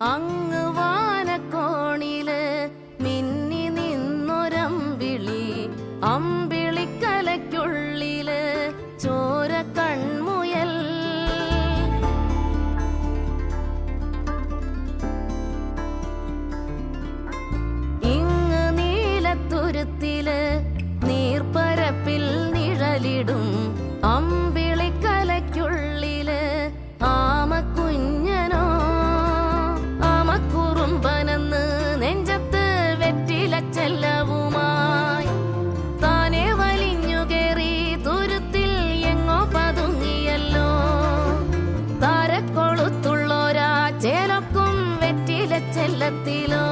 അങ്ങ് വാനക്കോണില് മിന്നി നിന്നൊരമ്പിളി, അമ്പിളിക്കലയ്ക്കുള്ളില് ചോര കൺമുയൽ. ഇങ്ങ് നീലത്തുരുത്തില് നീർപ്പരപ്പിൽ നിഴലിടും അമ്പിളിക്കലയ്ക്കുള്ളില് ആമക്കുഞ്ഞനോ. ആമക്കുറുമ്പനെന്ന് നെഞ്ചത്ത് വെറ്റിലച്ചെല്ലവുമായി താനെ വലിഞ്ഞുകേറി തുരുത്തിൽ എങ്ങോ പതുങ്ങിയല്ലോ. താരക്കൊളുത്തുള്ളോരാ ചേലക്കും വെറ്റിലച്ചെല്ലത്തിലോ.